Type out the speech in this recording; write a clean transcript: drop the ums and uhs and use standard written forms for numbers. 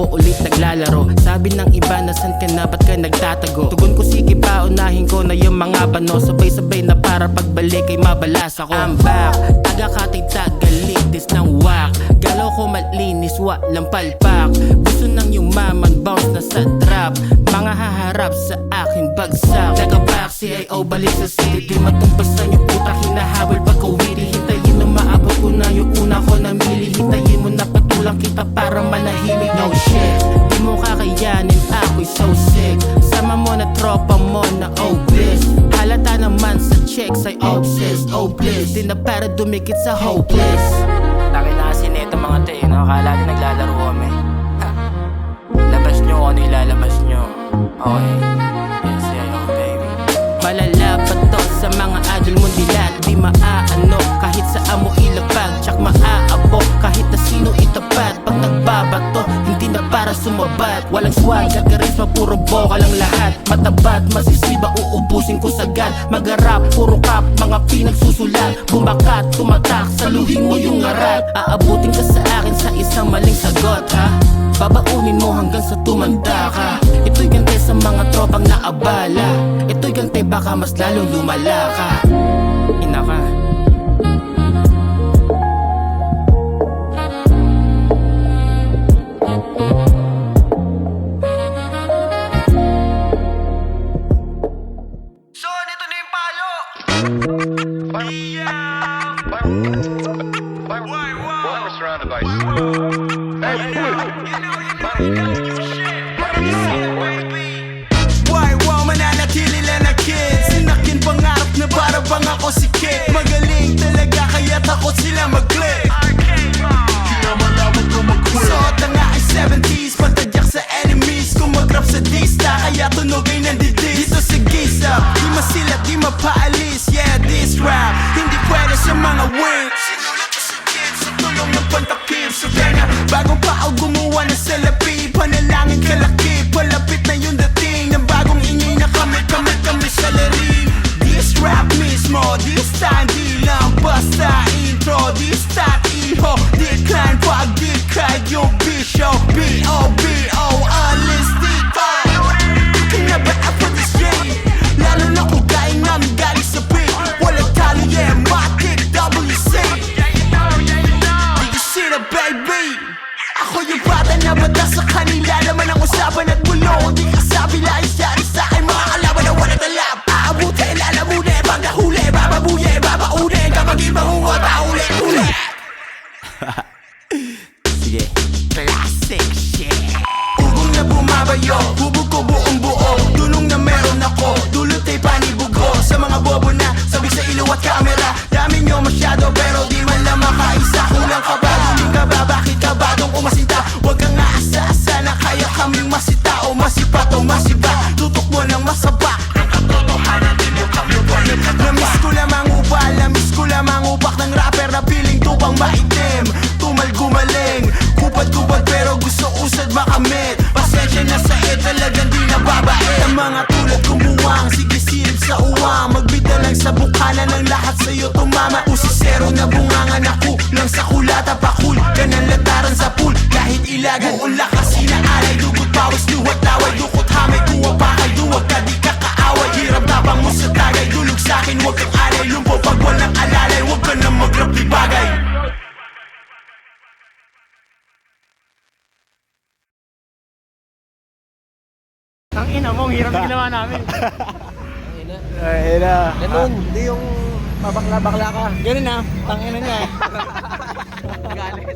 ulit naglalaro. Sabi ng iba na san ka na, ba't ka nagtatago? Tugon ko sige pa, unahin ko na yung mga bano. Sabay-sabay na para pagbalik ay mabalas ako. I'm back, taga-katay tagalitis ng wak. Galaw ko malinis, walang palpak. Gusto nang yumaman, bounce na sa trap. Mga haharap sa akin bagsak. Nag-back CIO, balik sa city. Di matumpasan yung puta, hinahabol pagkawiri. Hintayin na maabot ko na yung una ko namili. Hintayin mo na patulang kita para manahimik. No shit, di mo kakayanin, ako'y so sick. Sama mo na tropa mo na obvious. Halata naman sa chicks ay obsessed. Oh please, di na para dumikit sa hopeless. Taki na kasi neto mga tayo, no? Akala nyo naglalaro kami. Labas nyo kung ano ilalabas nyo. Okay, yes, yeah, baby. Malala pa to sa mga adol mong dilat. Di maaano kahit sa amo ilapag. Tsak maaabok kahit na sino itapat. Pag nagbabato, hindi na para sumabat. Walang swag, charisma, puro boka lang lahat. Matabat, masisiba, uubusin ko sagad. Magarap, puro kap, mga pinagsusulat. Bumakat, tumatak, saluhin mo yung ngarat. Aabutin ka sa akin sa isang maling sagot, ha? Babaunin mo hanggang sa tumanda ka. Ito'y gante sa mga tropang naabala. Ito'y gante baka mas lalong lumala ka. Ina ka. So, nito na yung palo. We're surrounded by Why, wow, mananatili lang na kids. Sinakin pangarap na para bang ako si Kid. Magaling talaga kaya takot sila mag-click. Suot na nga ay 70s, pantadyak sa enemies. Kung mag-rap sa dista, kaya tunog ay nandidis. Dito sa gisa, di masilat, di mapaalis. Yeah, this rap, hindi pwede sa mga wings. Sinulat ko sa kids, sa tulong ng pantakip. Sa tenga, bagong pao gumawa na salapi. Panalangin kalaki, palapit na yung dating ng bagong ingay na kami sa laring. This rap mismo, this time di lang basta intro. This time iho, decline pag decline yung bisyo. B.O.B.O. alis dito. Kanya ba ako this game? Lalo na kung gaya namin galing sa beat. Walang talo, yeah, matik WC. Di ko sila, baby. Ako yung bata na bata sa kanila. Naman ang usapan at bulong. Di kasabi lang isari sa akin. Mga kalaban na walang talap. Aabuti, lalamune, pag nahuli. Bababuye, babaune. Kapag ibang ungota, uli. Sige. Classic shit. Ugong na bumabayo, hubog ko buong buo. Dunong na meron ako, dulot ay panibugo. Sa mga bobo na, sabi sa ilaw at kamera. Dami nyo masyado pero di man lang makaisa. Kulang ka ba, duling ka ba, bakit ka ba dong umasinta? Huwag kang aasa-asa na kaya kaming masita o masipat o masiba. Tutok mo ng masaba, ang katotohanan di mo kami pwede. Namiss ko lamang upal, namiss ko lamang upak ng rapper na piling tupang maitim. Tumal gumaling, kupad-kupad pero gusto usad makamit. Pasensya na sa talagang di nababait. Ang mga tulad kumuwang, sige silip sa uwang. Magbita lang sa bukana ng lahat sa'yo tumama. Usisero na bungangan ako lang sa kulata pakul. Ganang lataran sa pool, kahit ilagan. Buong lakas inaalay, dugot pawis, luwat laway. Dukot hamay, kuwa pakay, duwag ka di ka kaaway. Hirap tapang mo sa tagay, dulog sa'kin, huwag kang alay. Lumpo pag walang alalay, huwag ka na mag-rap di bagay. Ang ina mo, hirap ginawa namin. Ay na. Ganun, hindi yung babakla-bakla ka. Ganun na, tangina niya. Galit.